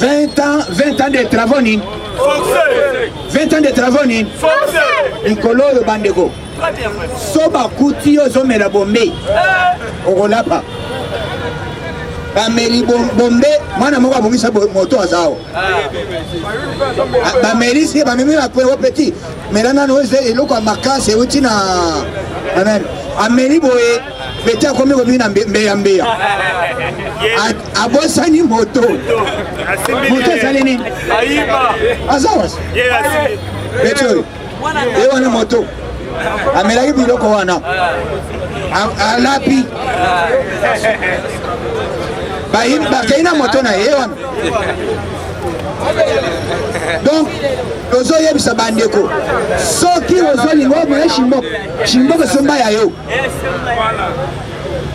20 ans de travaux, 20 ans de travaux, Nicolo de Bandego. Soba Kouti, Zomera Bombay. Orolapa. Bameli Bombay, moi, je suis un moto à Zao. Bameli, c'est Bameli, petit. Mais là, nous sommes à Maka, c'est aussi na. Amen. Ameli Boé, petit à combien de Mbeyambé. A Bossani moto. Moto Salini. Azawas. Petit. Et on est moto. Amela Biloko Wana. A Lapi. Bakaina moto na yewan. Donc ozo yebisa bandeko soki ozo lingo mona shimboko somba ya yo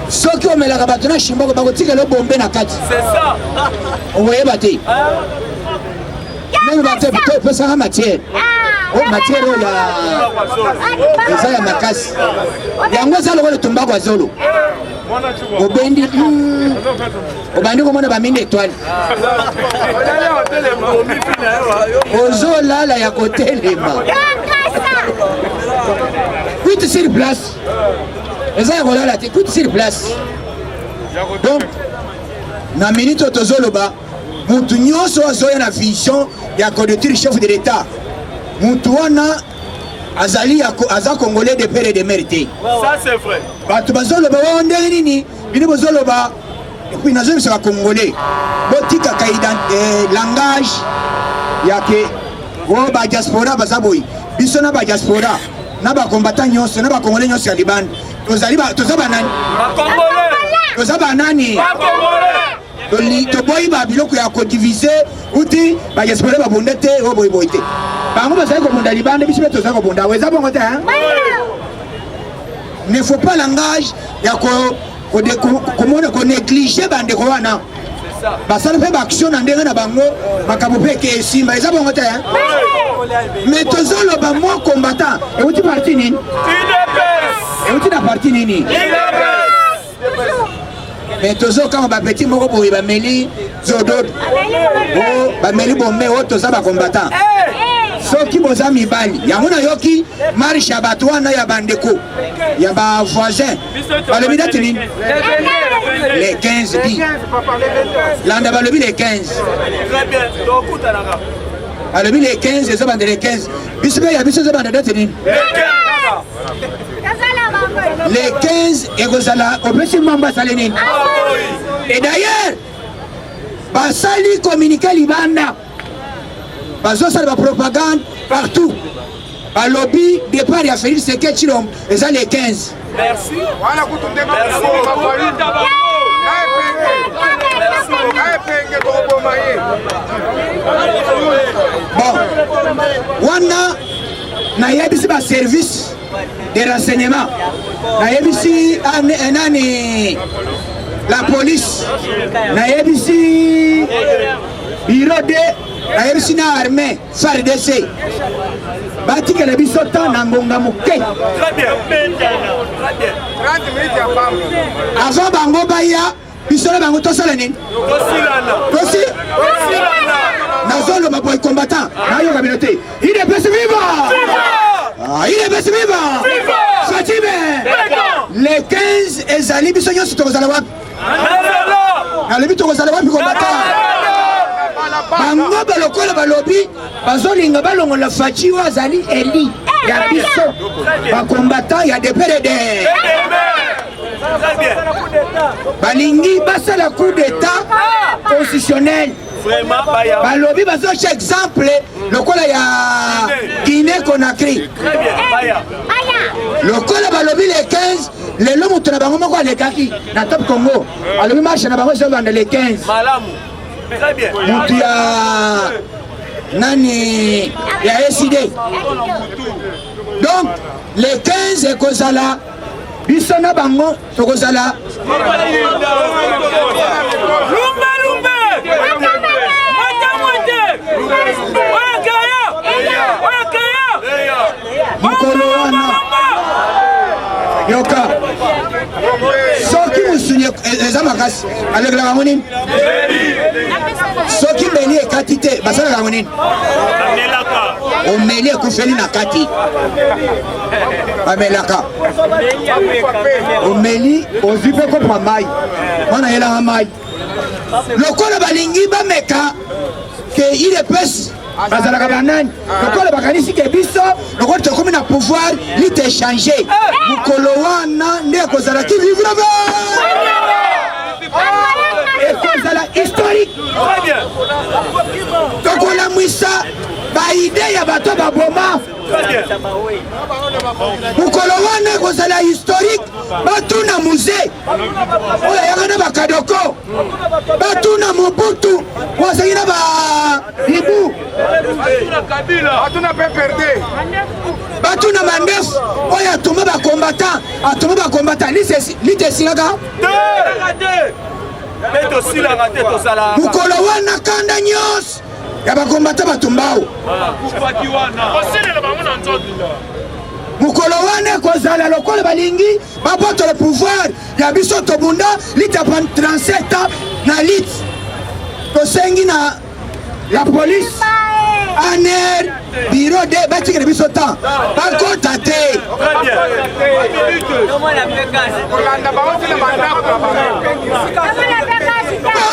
soki omelaka bato na shimboko bakotikela bombe na kati c'est ça oboyeba te même bato pesaka matière matière ya eza ya makasi yango eza lokola tumbako azolo obendi obandi komona bamine étoile ozolala ya kotelema 8 sur place eza ya kolala te 8 sur place. Donc na minute tozoloba mutu nyonso azoya na vision ya candidature chef de l'état mutu wana azali aza congolais de père et de mère te. Ça c'est vrai. Bato bazoloba wonde nini bini bozoloba et puis nazo bisaka congolais botika ka langage yake wo ba diaspora bazaboyi biso na ba diaspora na ba combattant nyonso na ba congolais nyonso ya Liban tozali tozaba nani ba congolais tozaba nani ba congolais to boyi ba biloko ya ko diviser uti ba diaspora ba bondete wo boyi boyite bango bazali ko bonda Liban biso beto za ko bonda weza bongo te hein. Ne faut pas langage ya ko négliger bande ko wana basala pe action na ndenge na bango makabo pe ke simba eza bongo te hein. Mais tozolo ba mo combattant et uti parti nini et uti na parti nini mais tozo kama ba petit moko boye ba meli zodo ba meli bombe o toza ba combattant soki boza mibali yango na yoki marche ya bato wana ya bandeko ya ba voisin balobi date nini les 15 bi landa balobi les 15 balobi les 15 ezo bande les 15 biso be ya biso ezo bande date nini les 15 ekozala opesi mamba sale nini et d'ailleurs basali communiquer libanda bazosala ba propagande partout ba lobby départ ya Félix Tshisekedi Tshilombo eza les 15. Merci. Voilà kutunde bon wana na yebisi ba service de renseignement na yebisi nani la police na yebisi bureau de la yebisi na armée FARDC batika na biso ta na ngonga moke. Très bien. Très bien. 30 minutes ya pamba avant bango baya biso na bango tosala nini tosilana nazolo ba boy combattant na yo communauté il est best viva il est best viva Fatime les 15 ezali biso nyonso tokozala wapi na lebi tokozala wapi combattant bango balokola balobi bazolinga balongola Fachi wa azali eli ya biso bakombatant ya DPRD balingi basala coup d'état constitutionnel balobi bazoche exemple lokola ya Guinée Conakry lokola balobi les 15 lelo moto na bango moko alekaki na Top Congo balobi marche na bango ezobanda les 15 très bien. Mutu ya nani ya SID. Donc les 15 ekozala biso na bango tokozala mokolo wana yoka soki musunye eza makasi alekelaka ngo nini soki mbeli ekati te basalaka ngo nini omeli ekufeli na kati bamelaka omeli ozwi mpe kopra mai wana yelanga mai lokola balingi bameka ke idps bazalaka banani lokola bakanisi ke biso lokola tokomi na pouvoir litechange mokolo wana nde ekozalaki vivreve ekozala historique tokolamwisa baide ya bato baboma mokolo wana ekozala historique batuna musée oyo ayaka na bakadoko batuna mobutu oazaki na baribu batuna mandefu oyo atuma bakombata litesingaka mokolo wana kanda nyonso ya bakombata batumbao mokolo wana ekozala lokola balingi babotola pouvoir ya biso tobunda lite ya 37 ans na lite tosengi na la police aner biro de batikele biso temps bakota te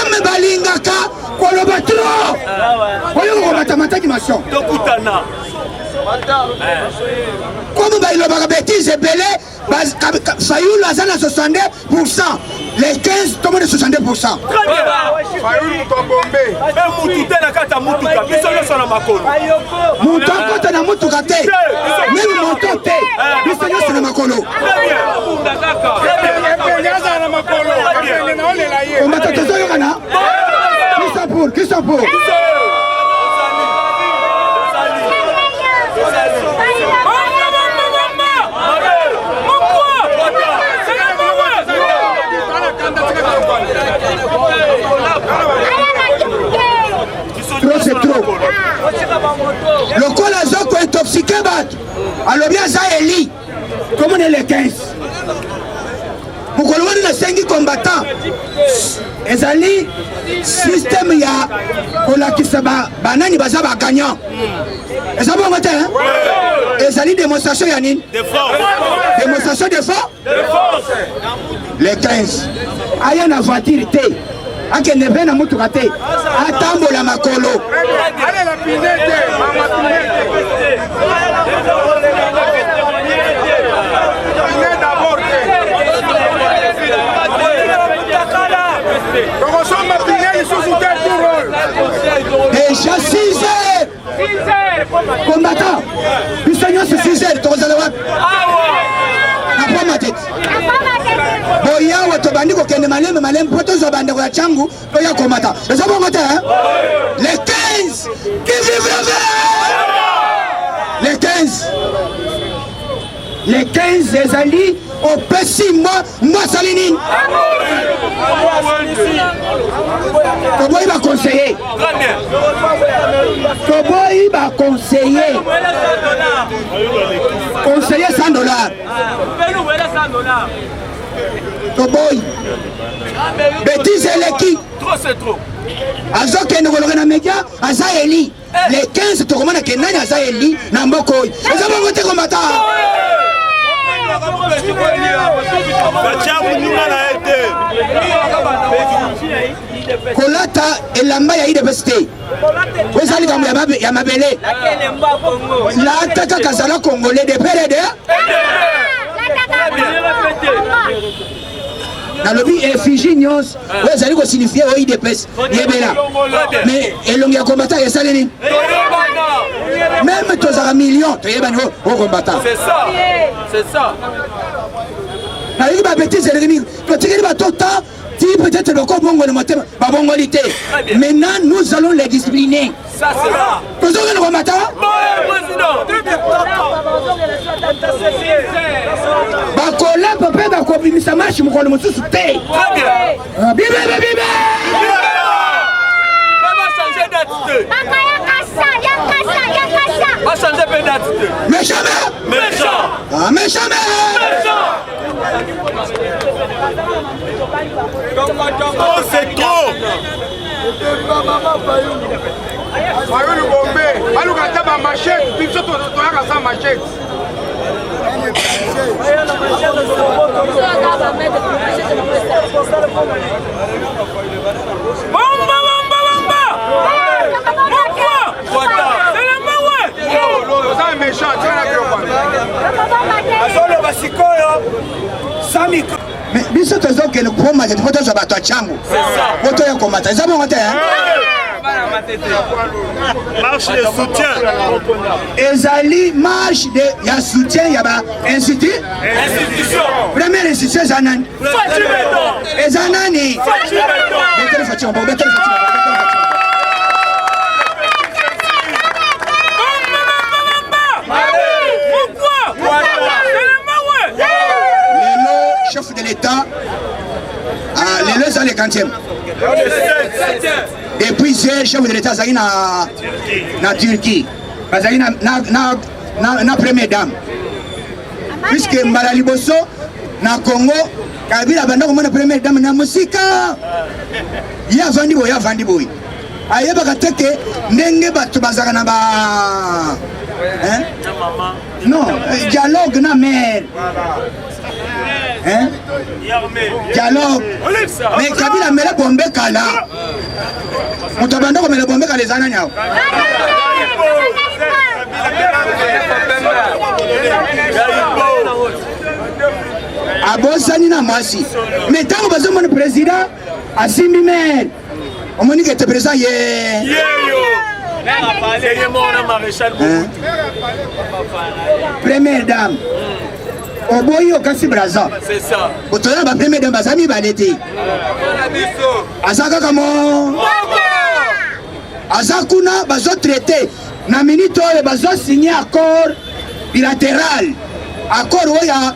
ome balingaka koloba tro oyo kokomata mataki-mation comme bailobaka bétise ebele fayulu aza na 62%, les 15 tombe de 62%. Mutu akota na mutuka te meme moto te biso nyonso na makolo ombata tozoyokana kisapour trop c'est trop lokola azoko intoxiqué bato alobi aza eli komone le 15 mokolo wana nasengi combattant ezali systeme ya kolakisa banani baza bagagnant eza bongo te ezali démonstration ya nini démonstration de force le 15 aya na voiture te akende mpe na mutuka te atambola makolo déjà 6 heures combattant biso nyonso 6 heures tokozala wapi na poma tete boyawa tobandi kokende maleme mpo tozwa bandeko ya changu toya komata eza bongo te le 15 qui vivre le 15 ezali opesi mwasali nini toboyi baconseiller conseiller $100 toboyi bétise eleki azokende koloka na media aza eli le 15 tokomona ke nani aza eli na mboka oyo eza bongo te komata kolata elamba ya idps te ezali likambo ya mabele lata kaka azala congolais de pere de nalobi effigie nyonso oyo ezali kosignifie oyo idps yebela mais elongi ya combattant esali nini même tozala million toyebani o combattant nalingi babétise eleki nini totikeli bato ta ti peut-être loko bongoli motema babongoli te maintenant nous allons les discipliner tozokende komata bakolapa mpe bakobimisa marche mokolo mosusu te bibe mais jamais Oh, c'est trop. Fayulu Bombe, Balu Kataba machette, puis surtout Toyaka sans machette. Mais biso tozo que le koma que photo za bato changu. Photo ya komata. Za bongo te hein. Marche de soutien. Ezali marche de ya soutien ya ba institution. Première institution zanani. Ezanani. Betel Fatima, betel Fatima. Chef de l'État, les deux sont les 40e. Depuis hier, chef de l'État, c'est na Turquie. C'est na première dame. Puisque Mbalali Bosso, na Congo, Kabila Banda comme na première dame na musika. Ya vandi boy. Aye bakateke ndenge batu bazaka na ba. Hein? Non, dialogue na mère. Hein? Dialogue. Mais Kabila mele bombe kala. Mutabanda ko mele bombe kala zana nyao. Abosani na mwasi. Mais tango bazomo le président asimbi mère. Omoni que te président ye. Première dame. Oboyi okasi braza. C'est ça. Otoya ba première dame bazami balete. Azaka kamo. Azakuna bazo traité. Na minute oyo bazo signer accord bilatéral. Accord oya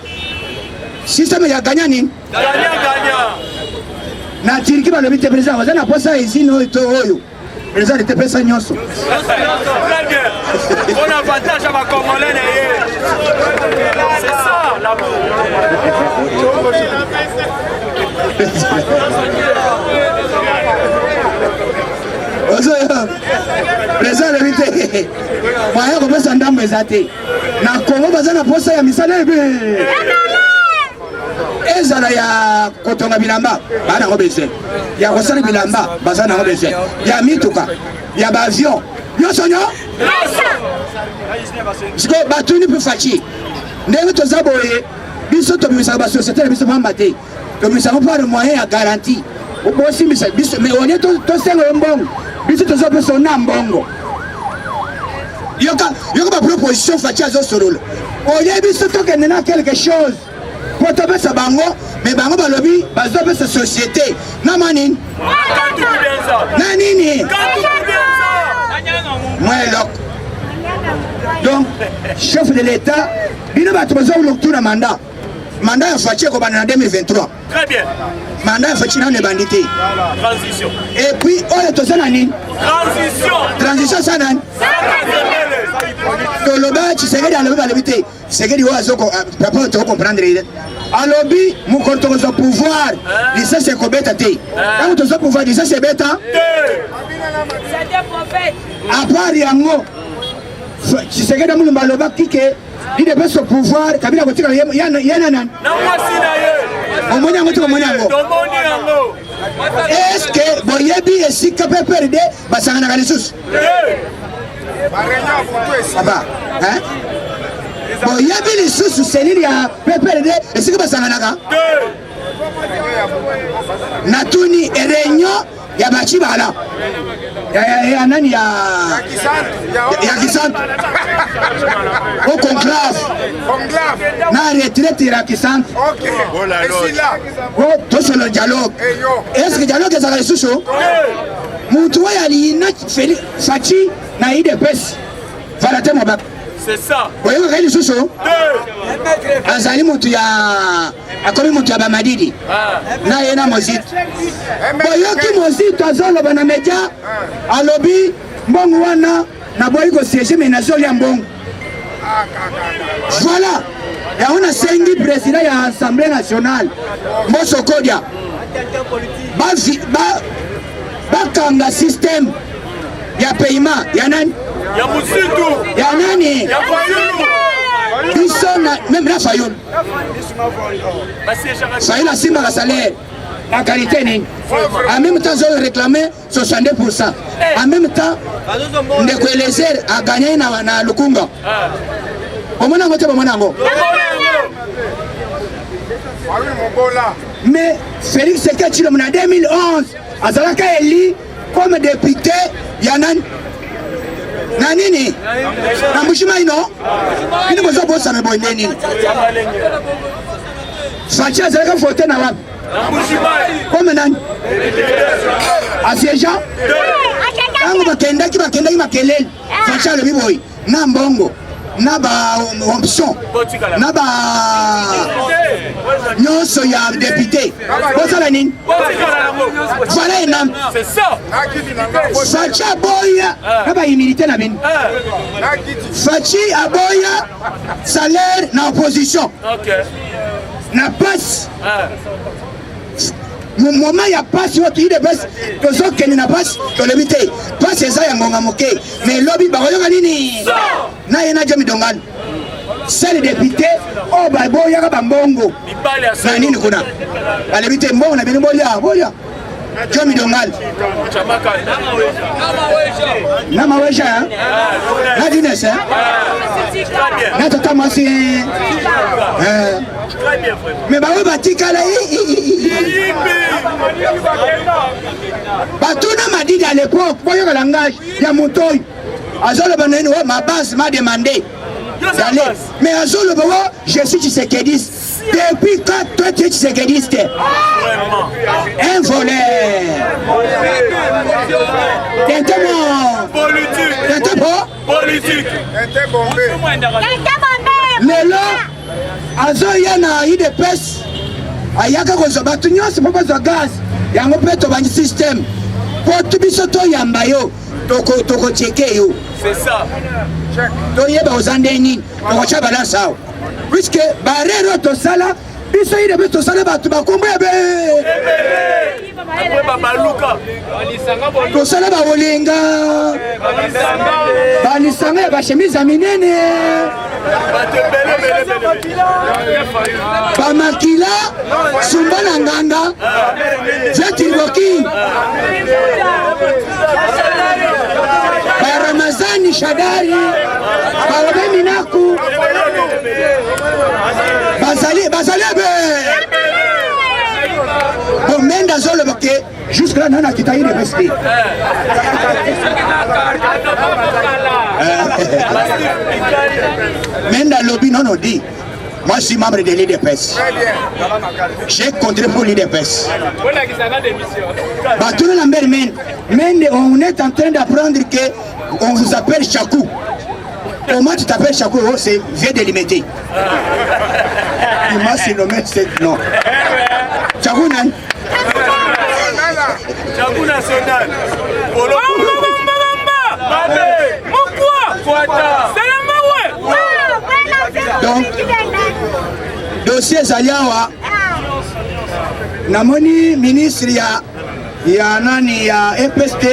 système ya gagnani. Gagnant. Na Turquie balobi te président bazana posa izino to oyo. Président était pesa nyonso. On avantage à ma Congolais. C'est ça l'amour. Président l'invité. Moi je commence à ndambe zate. Na Congo bazana posa ya misala ebe. Ezala ya kotonga bilamba bana ngobese. Ya kosala bilamba bazana ngobese. Ya mituka, ya ba avion. Yo sonyo? Siko batuni pe fachi. Ndenge toza boye biso to misa ba société biso mamba te. To misa pas de moyen à garantie. Obosi misa biso mais on est to sengo mbongo. Biso toza pe sona mbongo. Yoka ba proposition fachi azo sorolo. Oye biso to kenena quelque chose. Pour te faire bango, mais bango balobi, bazo pe société. Na manine. Na nini? Moi loc. Donc, chef de l'État, bino ba tozo l'octobre mandat. Mandat ya fachi ko bana 2023. Très bien. Mandat ya fachi na ne bandité. Transition. Et puis oyo tozo na nini? Transition ça nan. To loba Tshisekedi alobi balobité. Tshisekedi wa zoko papa to comprendre. Alobi mukorto ko pouvoir. Lisa c'est ko beta te. Quand to zo pouvoir lisa c'est beta. C'est des prophètes. À part yango. Tshisekedi mulumba aloba kike il devait ce pouvoir kabila kotika yana nan. Na mwasi na ye. Omoni yango to omoni yango. Domoni yango. Est-ce que boyebi esika pe perde basanga na lisusu? Aba, hein? Boyebi lisusu selili ya pe perde esika basanga naka? Natuni réunion ya bachibala. Ya nani ya Kisantu. Au conclave. Na retraite ya Kisantu. Ok. Et si là. Oh, tout sur le dialogue. Est-ce que le dialogue est à la sous? Moutoua yalina Fachi na IDPS. Voilà te mobak. C'est ça. Voyez vous quel sous? Azali mutu ya akomi mutu ya bamadidi. Na yena mozit. Voyez qui mozit azolo bana media alobi mbongo wana na boyi ko siège mais na zoli ya mbongo. Voilà. Et on a 5 présidents de l'Assemblée nationale. Mosso Kodia. bakanga système ya paiement ya nani ya nani biso même la Fayol asimbaka salaire la qualité nini en même temps zo réclamer 62%. En même temps ndeko Elezer a gagné na Lukunga omona ngote bomona ngo mais Félix Sekachilo en 2011 azalaka élu comme député ya nani na nini na Mbushima ino ini bozo bosa me boy nini Fachi azalaka voter na wapi comme nani asiéja tango bakendaki makelele Fachi alobi boy na mbongo na ba option na ba nyonso ya député bosala nini voilà enam c'est ça Fachi aboya na ba humilité na bino Fachi aboya salaire na opposition na passe moment ya passe yo tuide bes tozokende na passe tolobi te passe eza ya ngonga moke mais lobi bakoyoka nini na ye na Jomi Dongane c'est le député oh baboyaka bambongo na nini kuna balebi te mbongo na bino bolia Jomi Dongane na maweja na Dines na tata mwasi mais bawe batikala batuna madidi à l'époque boyoka langage ya motoyi azoloba nini ma base m'a demandé d'aller mais azoloba je suis Tshisekedi depuis quand toi tu es Tshisekediste un voleur t'es politique lelo azoya na UDPS ayaka kozwa bato nyonso mpo bazwa gaz yango mpe tobangi système po tubiso toyamba yo tokotieke yo toyeba oza nde nini tokotya balance awa puiske barero tosala biso UDPS tosala bato bakombo ebe tosala babolinga balisanga ya bashemise ya minene bamakila sumba na nganga vetiriboki baramazani shadari balobe minaku bazali ebe bomenda zoloba ke jusque là nana kitayi de besti menda lobby non dit moi je suis membre de l'UDPS j'ai contribué pour l'UDPS Batouna Lambert Mende on est en train d'apprendre que on vous appelle Chakou. Comment tu t'appelles Chakou? Oh, c'est vieux délimité. Il m'a surnommé cette nom. Chakou nan Chakou national. Donc, dossier Zaliawa, namoni ministre ya nani ya EPST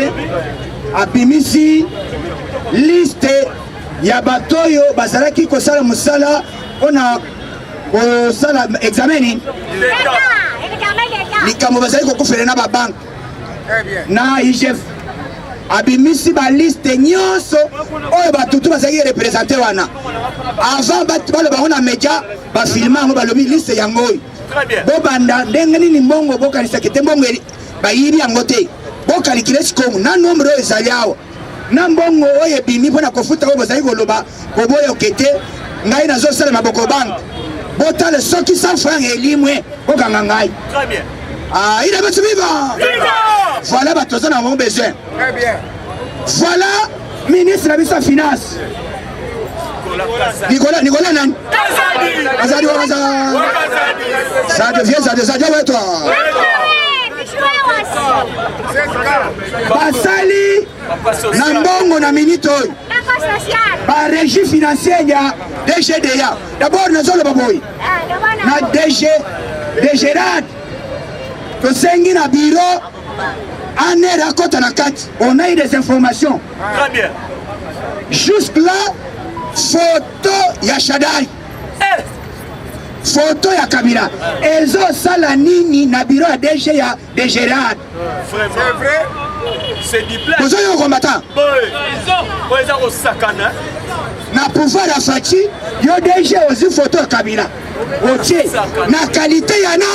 abimisi liste ya batoyo bazalaki kosala musala ona kosala exameni likambo bazalaki kokufela na babanke na IGF abimisi ba liste nyonso oyo batutu bazalaki représenter wana avant baloba ngo na media bafilma yango balobi liste yango oyo bobanda ndenge nini mbongo bokanisaki te mbongo bayibi yango te bokalikile sikomo na nombre oyo ezali awa na mbongo oyo ebimi mpona kofuta oyo bozali koloba koboyoke te ngai nazosala maboko banke botale soki 100 francs elimwe bokanga ngai il avait tout vivant. Voilà, bah, tous en avons besoin. Très bien. Voilà, ministre de la Finance. Nicolas Nan. Azadi Wakaza. Ça devient ouais, toi. Basali, Nambongo na minito. Ba régie financière ya DGDA. D'abord, nous allons le baboy. Na DG, DGRAD. tosengi na bureau aner akota na kati. On a eu des informations. Très bien. Jusque là, photo ya Shadai. Photo ya Kabila. Ezo sala nini na bureau ya DG ya Gérard. C'est vrai. C'est du plat. Vous avez un combattant. Oui, ils ont sakana. Na pouvoir ya Fachi, yo DG aussi photo ya Kabila. Otie na qualité ya na.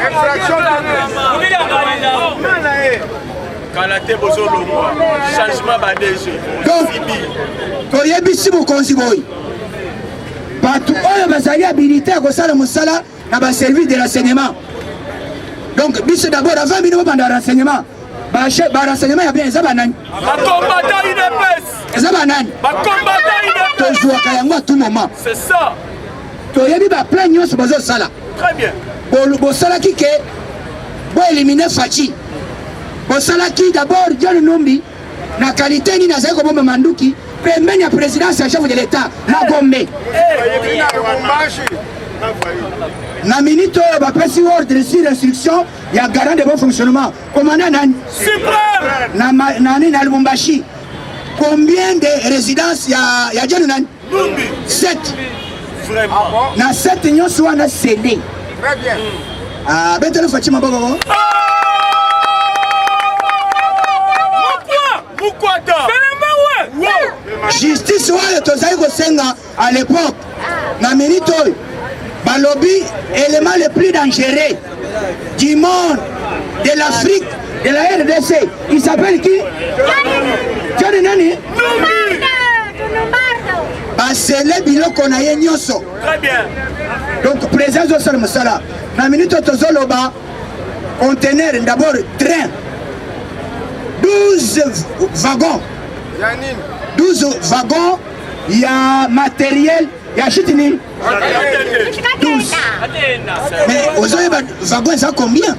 Infraction Kalate bozolongwa. Changement ba DG. Donc, toyebisi mokonzi boy. Bato oyo bazali habilité à kosala mosala na ba service de renseignement. Donc biso d'abord avant bino banda renseignement. Ba renseignement ya bien ezaba nani? Ba combattant UDPS. Ezaba nani? Ba combattant UDPS. Tozwa kayango à tout moment. C'est ça. Toyebi ba plan nyonso bazo sala. Très bien. Bo sala ki ke bo éliminer Fachi. Bo sala ki d'abord John Numbi na qualité ni na zako bomba manduki. Pembeni ya présidence ya chef de l'État na Gombe. Na minute bapesi ordre sur instruction ya garant de bon fonctionnement. Commandant nani? Suprême. Na Lubumbashi. Combien de résidences ya John nani? 7. Vraiment. Na 7 nyonso wana cédé. Très bien. Ah, betele Fatima Boko. Justice oyo tozali kosenga à l'époque na minute oyo balobi élément le plus dangereux du monde, de l'Afrique, de la RDC, il s'appelle qui? Johnny Nani? Basele biloko na ye nyonso. Très bien. Donc présence au sol mosala na minute tozoloba conteneur d'abord train 12 wagons. 12 wagons, il y a matériel, il y a chutini. 12. Mais aux wagons, ça combien?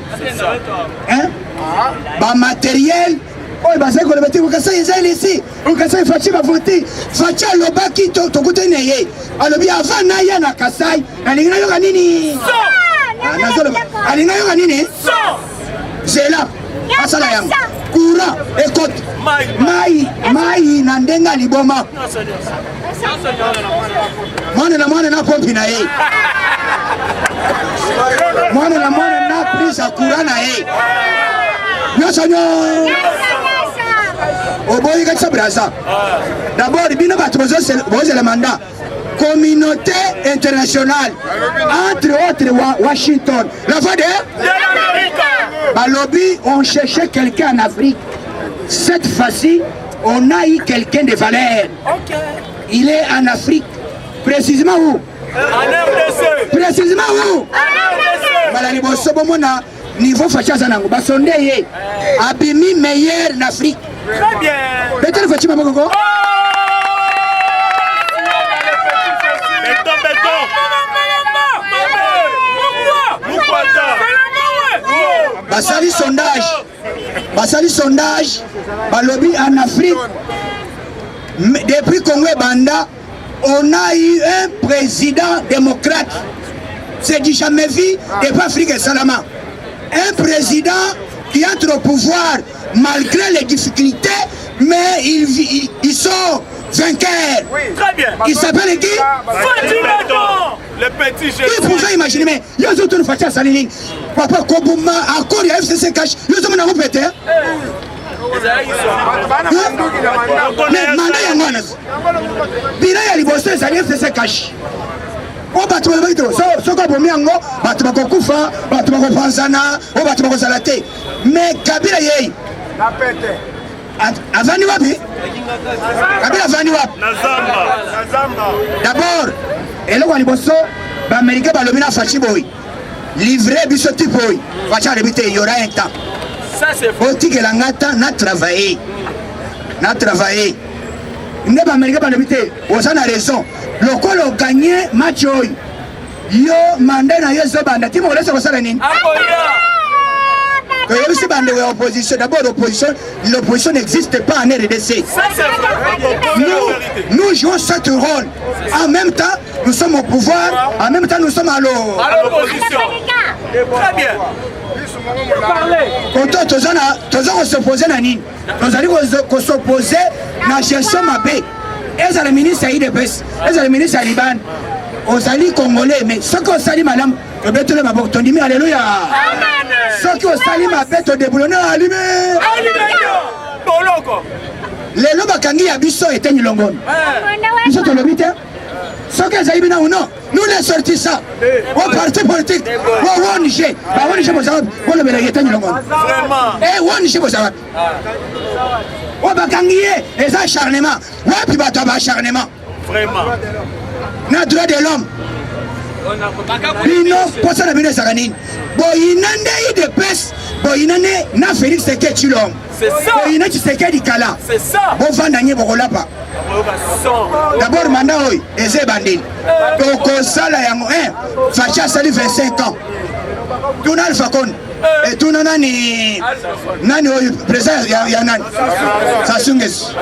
Hein? Bah, matériel. Oh, bah, c'est quoi le bâtiment? Vous savez, ici. Vous savez, Fachi va voter. Fachi a le bas qui te coûte une aie. Alors, bien avant, Naya na Kasai. Alina Yoga Nini. Alina Yoga Nini. C'est là. Asala yango. Courant, écoute. Mai na ndenga liboma. Mwana na pompi na ye. Mwana na prise à courant na ye. Nyosonyo. Oboyi katsa braza. D'abord bino bato boze le mandat. Communauté internationale, entre autres Washington. La voix de l'Amérique. Balobi, on cherchait quelqu'un en Afrique. Cette fois-ci, on a eu quelqu'un de valeur. Okay. Il est en Afrique. Précisément où? En RDC. Précisément où? En RDC. Malali bosobo mona niveau fachaza nango. Basonde ye. Abimi meilleur en Afrique. Très bien. Peut-être Fatima Bokoko. Basali sondage, balobi en Afrique, depuis Congo et Banda, on a eu un président démocrate. C'est du jamais vu depuis Afrique et Salama. Un président qui entre au pouvoir malgré les difficultés, mais il sort vainqueur. Oui, très bien. Il s'appelle qui? Le petit génie. Qui pouvait imaginer, mais il y a d'autres Fatia Salini. Papa Kobouma, encore il y a FCC Cash, il y a d'autres qui pété. Mais mandat y a moins. Bila ya liboste ça FCC Cash. O batu ba bito, so ko bomiango, batu ba kokufa, batu ba kopanzana, o batu ba kozalate. Mais Kabila yei. La pété. Avani wapi? Kabila avani wapi? Nazamba. D'abord, eloko ya liboso, ba Américain balobi na Fachi boy. Livrer biso type boy. Fachi alebite il y aura un temps. Ça c'est faux. Otike la ngata na travailler. Na travailler. Ne ba Américain balobi te, osana raison. Lokolo gagner match oy. Yo mandat na yo zo banda timo lesa kosala nini? D'abord l'opposition n'existe pas en RDC. Nous jouons ce rôle. En même temps, nous sommes au pouvoir, en même temps, nous sommes à l'opposition. Très bien. Quand on s'opposer à Nini, nous allons s'opposer à la gestion mabe. Et le ministre IDPS, et le ministre Liban, aux alliés congolais, mais ce qu'on salit madame, le bête de ma botte, on dit alléluia. Ce qu'on salit ma bête, on déboulonne, allumé. Les lobes à Kangi Abisso étaient Nilongon. Ils sont le bité. Ce qu'ils aillent bien ou non, nous les sortissons. Au parti politique, au Niger, au Niger, au Niger, et au Niger, au Bakangi, et ça acharnement. Ouais, puis bah, acharnement. Vraiment. Notre droit de l'homme. Bino, pour ça, la bine Sarani. Bon, il n'a pas de peste. Bon, il n'a pas Félix Seketulom. C'est ça. Bon, il n'a pas de Kala. C'est ça. Bon, Vandanier, Borolapa. D'abord, maintenant, et c'est bandit. Donc, ça, là, Facha, ça lui 25 ans. Tout n'a le facon. Et tout n'a ni. Nani, président, il y a Nan. Ça sunges.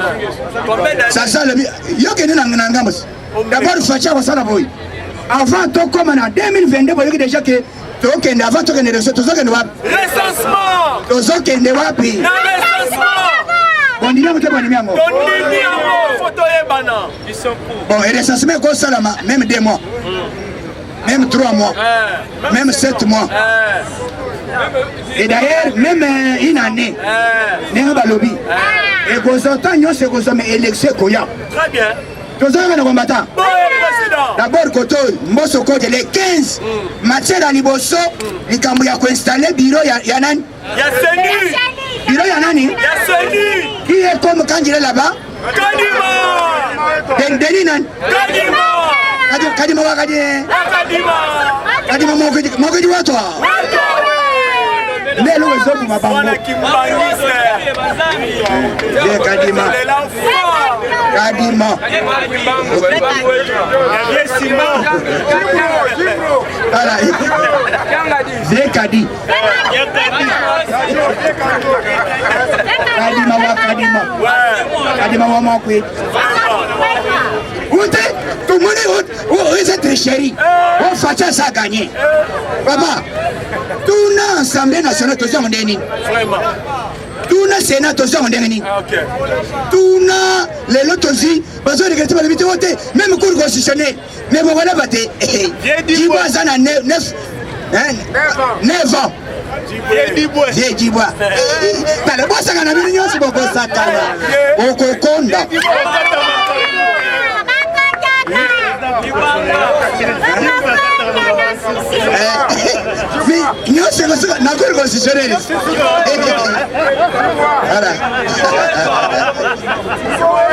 Ça, ça, le. Yoke Nangamos. D'abord, Facha, ça, la boy. Avant, tout comme en 2022, vous voyez déjà que. Avant, tout le recensement. Bon, et recensement, même 2 mois, même 3 mois, même 7 mois. Et d'ailleurs, même une année, nous lobby. Et vous entendez, c'est que vous avez élection. Très bien. D'abord, Mosoko, les 15 matières à Liboso, les Kambouya qui installé bureau Yanan. Yasseni. Bureau Yanani. Yasseni. Qui est comme quand il est là-bas? Kadima. Deninan. Kadima. Kadima Wakadi. Kadima Mokadi Watwa. Mais le réseau pour ma banque. Kadima. Kadima. Voilà. Zekadi. Kadima wa Kadima. Kadima wa Mokwe. Tout le monde est très chéri. On fait ça gagner. Papa, tout l'Assemblée nationale, tout ça, on est Vraiment. tout le Sénat, tout ça, on est tout les lots aussi, parce que les questions de l'habitude, même le cours constitutionnel, mais vous voilà, batté. Il va ça à 9 ans. J'ai dit, bois. T'as le bois, ça a mis l'union, c'est beaucoup ça. Au Kokonda. Mais nous c'est la cour constitutionnelle.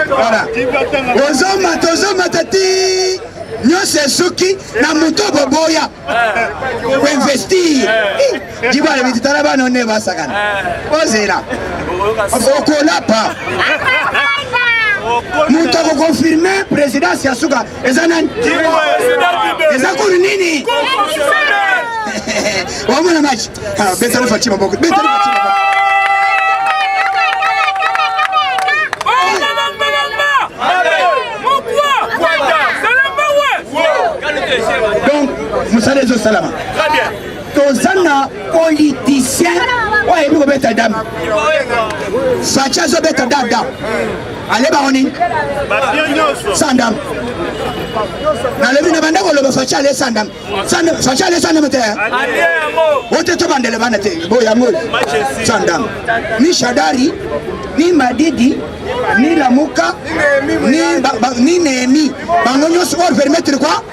Voilà. Ozoma tati. Nous c'est Suki na muto boboya. Pour investir. Dis-moi le petit là-bas non ne va ça quand. Osera. Okola pas. Nous avons confirmé président Siasuka. Ezanan. Ezakuru nini? On va match. Betale Fatima beaucoup. Betale Fatima. Donc, nous allons au salama. Très bien. Tozana politicien. Ouais, nous beta dame. Facha zo beta dada. Allez baroni. Sandam. Na levi na banda ko lo facha ale sandam. Sandam facha ale sandam te. Allez amo. Wote to bandele bana te. Boya mo. Sandam. Ni Shadari, ni Madidi, ni Lamuka, ni Nehemi. Bangonyo se va permettre quoi?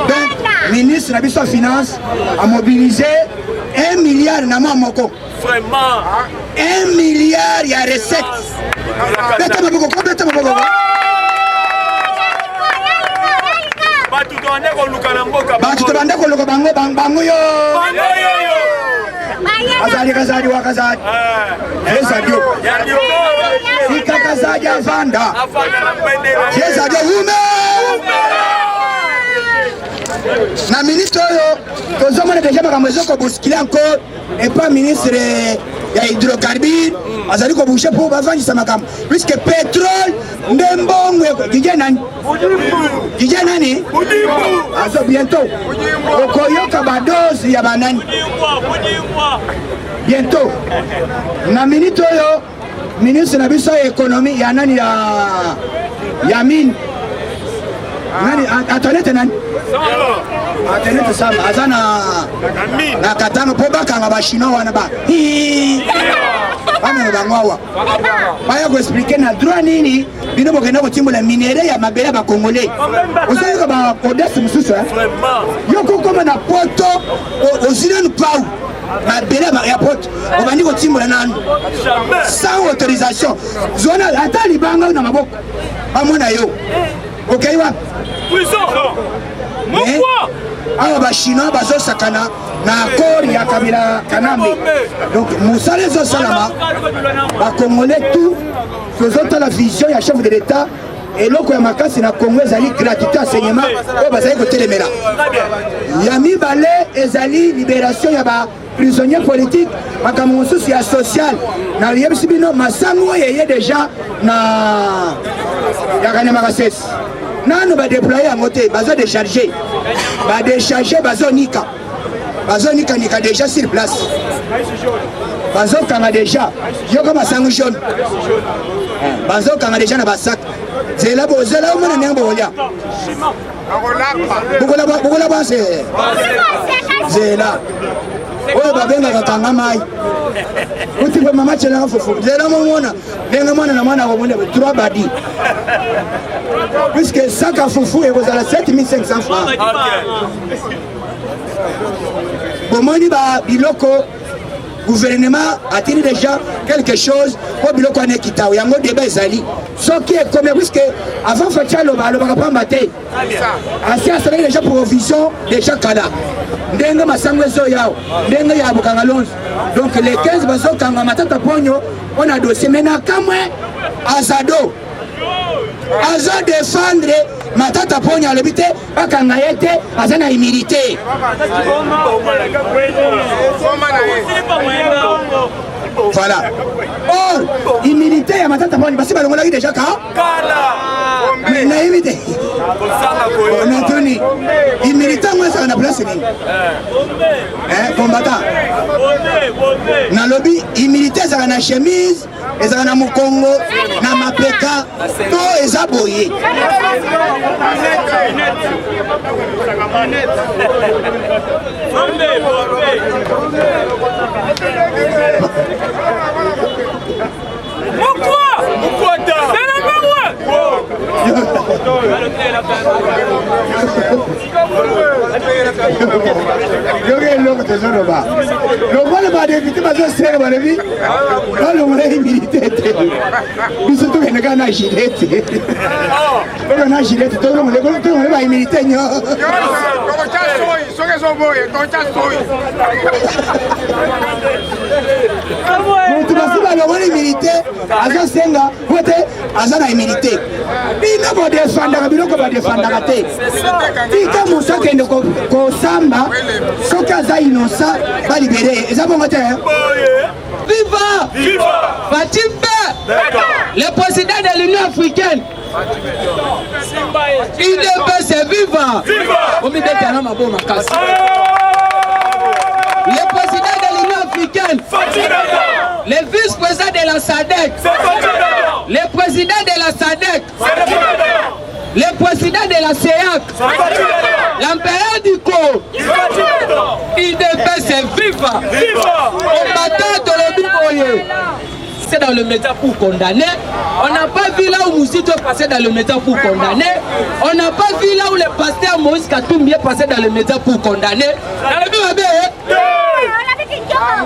Donc, ministre de la Finance a mobilisé 1 milliard na mamoko. Vraiment. 1 milliard, il y a recette. Na ministre, nous sommes déjà bousculé encore et pas ministre ya hydrocarbure azali ko boucher pour bavandisa makambo puisque pétrole ndembongo nani azo bientôt okoyoka badosi ya banani bientôt na minute oyo ministre na biso ya économie ya nani ya mine nani atonete nani atonete sama aza na katano po bakanga bachinois wana ba bameme bango awa baya koexplike na droit nini bino bokenda kotimbola minere ya mabele ya bakongolais ozoyoka baodese mosusu yo kokoma na poto ozinanu pau mabele ya poto obandi kotimbola nanu sans autorisation zona ata libanga na maboko bamona yo okei wapi awa bachinois bazosakana na accord ya Kabila Kanambe donc mosala ezosalama bakongolais tout tozota la vision ya chef de l'état eloko ya makasi na Congo ezali gratuité enseignement oyo bazali kotelemela ya mibale ezali libération ya prisonnier politique makambo mosusu ya social na yebisi bino masango oyo eye deja na yakane makasesi nano badéploye yango te bazodécharge bazonika déjà sur place bazokanga déjà yoko masango jaune bazokanga déjà na basak zela omona nembo olia bukola base zela oyo babengaka kanga mai utipe mama chelanga fufu zela momona ndenge mwana na mwana wabonde 3 badi puisque saka fufu ekozala 7500 francs bomoni ba biloko gouvernement a-t-il déjà quelque chose pour biloko ane kitao yango débat ezali soki ekome puisque avant faci alobaka pamba te asi asalaki déjà provision déjà kala ndenge masango ezoyao ndenge ya bokanga lonzo donc les 15 bazokanga matata ponyo mpona dossier mais na kamwe azado azo défendre matata ponyo alobi te bakanga ye te aza na humilité voilà or humilité ya matata ponyo basi balongolaki déjà ka mais na humilité onatoni humilité ngo ezaka na place nini combattant nalobi humilité ezaka na chemise ezaka na mokongo na mapeka to eza boye eloko tozoloba lokola badepute bazosere balobi balongola humilité te biso tokende kaka na gilete oyo na gilete tolongole bahumilité nyo motu basi balongola humilité azosenga po te aza na humilité bino bodefandaka biloko badefandaka te tika mosu akende kosamba soki aza innocent balibere eza bongo te viva Fatimbe le président de l'Union africaine UDPS viva omibetana mabo makasi le président de l'Union africaine le vice-président de la SADC le président de la SADC le président de la CEAC l'empereur du corps UDPS viva combattant de l'Obiboye. C'est dans le média pour condamner. On n'a pas vu là où Mousito est passé dans le média pour condamner. On n'a pas vu là où le pasteur Moïse Katumbi est passé dans le média pour condamner.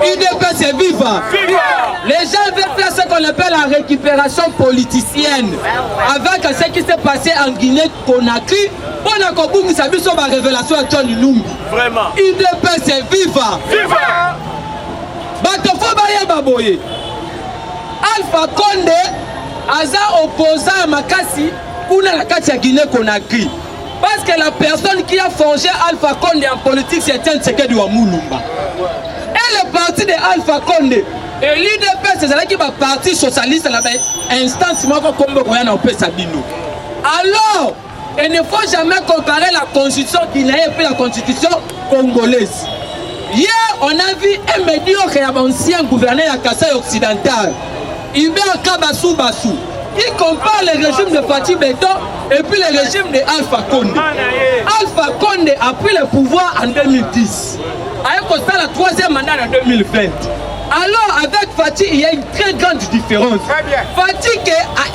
UDPS est vivant. Les gens veulent faire ce qu'on appelle la récupération politicienne. Avec ce qui s'est passé en Guinée-Conakry, on a compris que ça a vu sur ma révélation à John Lumbi. Vraiment. UDPS est vivant. Batofo Baye Baboye. Alpha Condé aza opposant à Makassi pour la carte de Guinée-Conakry. Parce que la personne qui a forgé Alpha Condé en politique, c'est un Tshisekedi Wamulumba. Et le parti de Alpha Condé Et l'IDPS, c'est là qui va parti socialiste, là, instance, moi, comme on a fait Sabino. Alors, il ne faut jamais comparer la constitution guinéenne et la constitution congolaise. Hier, on a vu un médiocre ancien gouverneur à Kassai occidental, Hubert Kabassou Bassou. Il compare le régime de Fatih Beton et puis le régime de Alpha Condé. Alpha Condé a pris le pouvoir en 2010. Avec ça, la troisième mandat en 2020. Alors, avec Fatih, il y a une très grande différence. Fatih,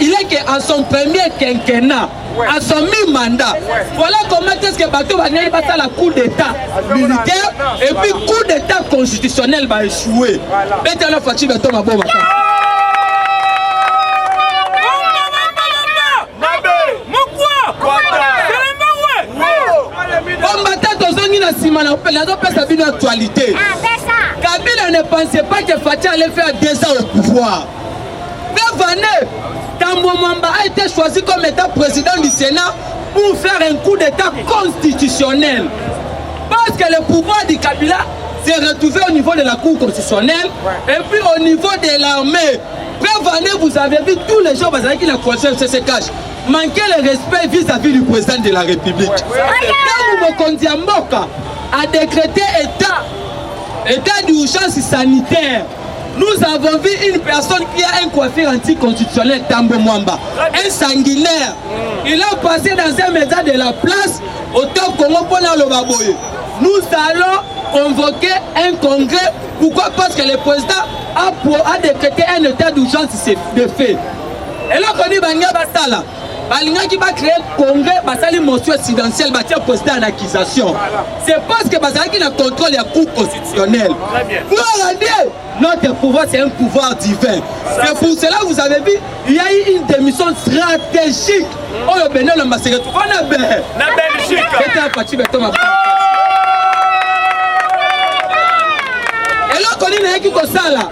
il est en son premier quinquennat, à son mi-mandat. Voilà comment est-ce que Bato va gagner la coup d'État militaire et puis coup d'État constitutionnel va échouer. Maintenant, Fatih Beton va bon. Actualité. Kabila ne pensait pas que Fatih allait faire 2 ans au pouvoir. Gavane, Tambo Mwamba a été choisi comme état président du Sénat pour faire un coup d'état constitutionnel. Parce que le pouvoir du Kabila s'est retrouvé au niveau de la Cour constitutionnelle et puis au niveau de l'armée. Gavane, vous avez vu tous les jours, qui la conscience se cache. Manquer le respect vis-à-vis du président de la République. Quand Mokondi Mboka a décrété état d'urgence sanitaire, nous avons vu une personne qui a un coiffure anticonstitutionnel, Tambo Mwamba, un sanguinaire. Il a passé dans un média de la place au top Congo pour le Baboye. Nous allons convoquer un congrès. Pourquoi? Parce que le président a décrété un état d'urgence de fait. Et là, on dit Banga Basala. Balinga qui va créer un congrès, basali motion présidentielle, bâtir président en accusation. C'est parce que basali qui n'a contrôle la Cour constitutionnelle. Gloire à Dieu, notre pouvoir c'est un pouvoir divin. C'est pour cela vous avez vu, il y a eu une démission stratégique. Oh le Bénin le massacre, on a bien. La Belgique. C'était un parti Beton. Et là on est qui comme ça là.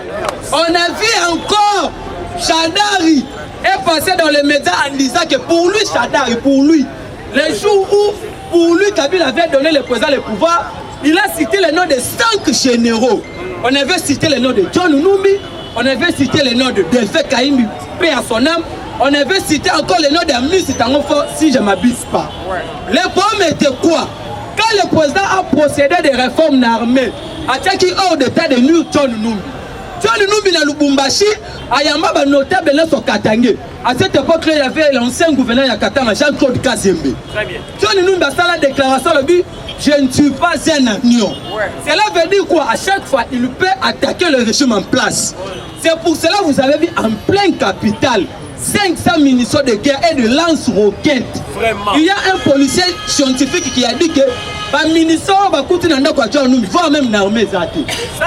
On a vu encore Chadari est passé dans les médias en disant que pour lui, Chadari, pour lui, les jours où pour lui Kabila avait donné le président le pouvoir, il a cité le nom de 5 généraux. On avait cité le nom de John Numbi, on avait cité le nom de Delphin Kaimbi, paix à son âme, on avait cité encore le nom d'Amis Tangofo, si je ne m'abuse pas. Le problème était quoi? Quand le président a procédé des réformes armées, à Tchaki hors d'état de nuire John Numbi. John Numbi na Lubumbashi, Ayamba ba notable dans son Katangé. À cette époque, il y avait l'ancien gouverneur de Katanga, Jean-Claude Kazembe. Très bien. John Numbi a fait la déclaration, le but, je ne suis pas un agneau. Cela veut dire quoi? À chaque fois, il peut attaquer le régime en place. C'est pour cela que vous avez vu en plein capital 500 munitions de guerre et de lance-roquettes. Il y a un policier scientifique qui a dit que les munitions voire même l'armée.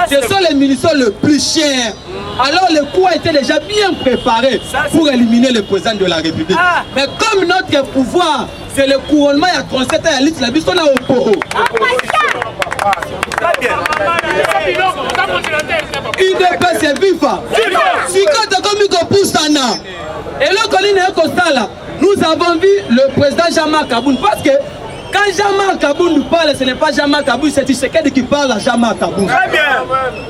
Ce sont les munitions les plus chères. Alors le coup a été déjà bien préparé pour éliminer le président de la République. Mais comme notre pouvoir, c'est le couronnement, il y a 37 ans, il y a l'île, on a au poro. Il dépasse vivant. Si quand on a mis Poussana, et là, nous avons vu le président Jean-Marc Kaboun. Parce que quand Jean-Marc Kaboun nous parle, ce n'est pas Jean-Marc Kaboun, c'est Tshisekedi qui parle à Jean-Marc Kaboun. Très bien.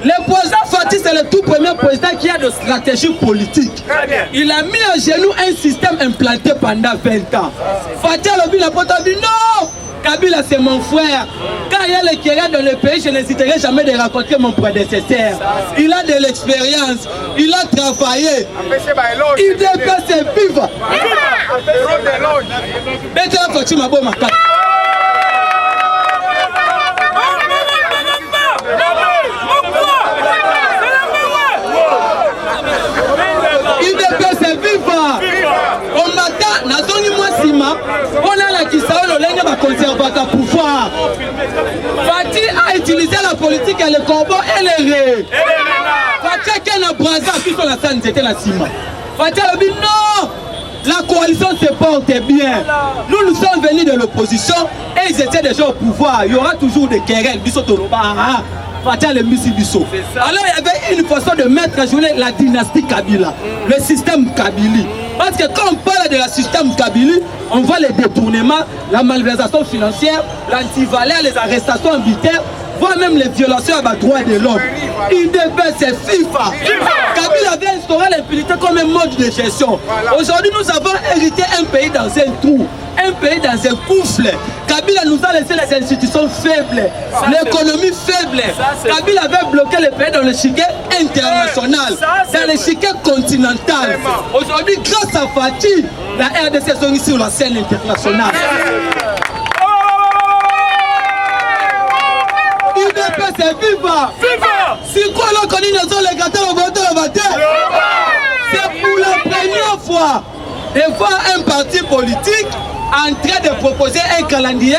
Le président Fatih, c'est le tout premier président qui a de stratégie politique. Très bien. Il a mis à genoux un système implanté pendant 20 ans. Fatih a dit non! Kabila c'est mon frère. Quand il y a les querelles dans le pays, je n'hésiterai jamais de rencontrer mon prédécesseur. Il a de l'expérience, il a travaillé. Il dépasse ses vivants. Maintenant, faut-il m'avoir ma carte. Il dépasse ses vivants. On m'attend, Nazoni Mwasima, on a la Kisao, le va conservateur pouvoir. Fatih a utilisé la politique et le combat et les ré. Fatih qui a brasé, puis sur la scène, c'était la Sima. Fatih a dit non, la coalition se porte bien. Nous sommes venus de l'opposition et ils étaient déjà au pouvoir. Il y aura toujours des querelles. Alors il y avait une façon de mettre à journée la dynastie Kabila, le système Kabili. Parce que quand on parle de la système Kabili, on voit les détournements, la malversation financière, l'antivaleur, les arrestations arbitraires. voire même les violations à droits de l'homme. UDPS, c'est FIFA. Kabila avait instauré l'impunité comme un mode de gestion. Aujourd'hui, nous avons hérité un pays dans un trou, un pays dans un gouffre. Kabila nous a laissé les institutions faibles, l'économie faible. Kabila avait bloqué le pays dans l'échiquier international, dans l'échiquier continental. Aujourd'hui, grâce à Fatih, la RDC sont ici sur la scène internationale. UDPS, c'est viva! C'est quoi l'on connaît dans les gâteaux au vote au vote? C'est pour la première fois de voir un parti politique en train de proposer un calendrier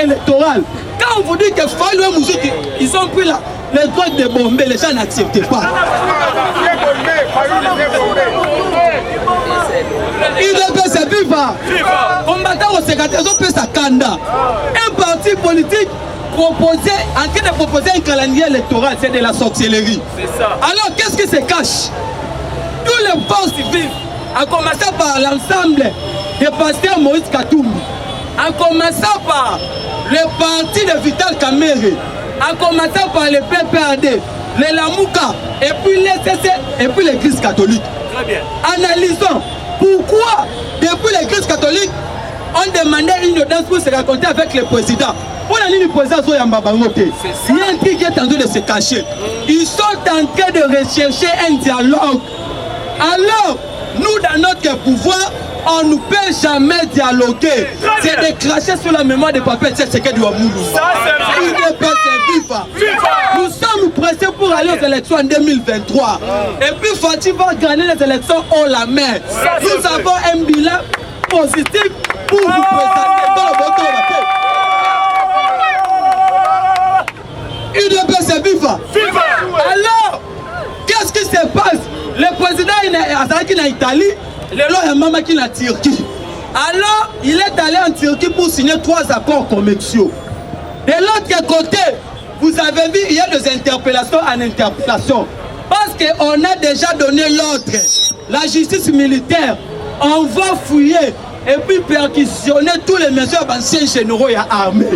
électoral. Quand on vous dit que Fayou et Mouzouki, ils ont pris les droits de bomber, les gens n'acceptent pas. UDPS, c'est viva! Combattant au secrétaire, ils ont pris sa candidat. Un parti politique en train de proposer un calendrier électoral, c'est de la sorcellerie. C'est ça. Alors, qu'est-ce qui se cache? Tous les forces vives, en commençant par l'ensemble des pasteurs Moïse Katumbi, en commençant par le parti de Vital Kamerhe, en commençant par le PPRD, le Lamouka, et puis l'ECC, et puis l'Église catholique. Très bien. Analysons pourquoi, depuis l'Église catholique, on demandait une audience pour se raconter avec le président. On a dit le président Zoyamba Bangote. Il y a un truc qui est en train de se cacher. Ils sont en train de rechercher un dialogue. Alors, nous, dans notre pouvoir, on ne peut jamais dialoguer. C'est de cracher sur la mémoire des papiers de ce qu'est du Wamoulou. Nous sommes pressés pour aller aux élections en 2023. Et puis Fatih va gagner les élections haut la main. Nous avons un bilan positif pour vous présenter dans le vote. UDPS, c'est FIFA. Alors, qu'est-ce qui se passe? Le président est en Italie, le loi est maman qui est en Turquie. Alors, il est allé en Turquie pour signer 3 accords commerciaux. De l'autre côté, vous avez vu, il y a des interpellations en interpellation. Parce qu'on a déjà donné l'ordre. La justice militaire, on va fouiller et puis perquisitionner tous les messieurs anciens généraux et armés.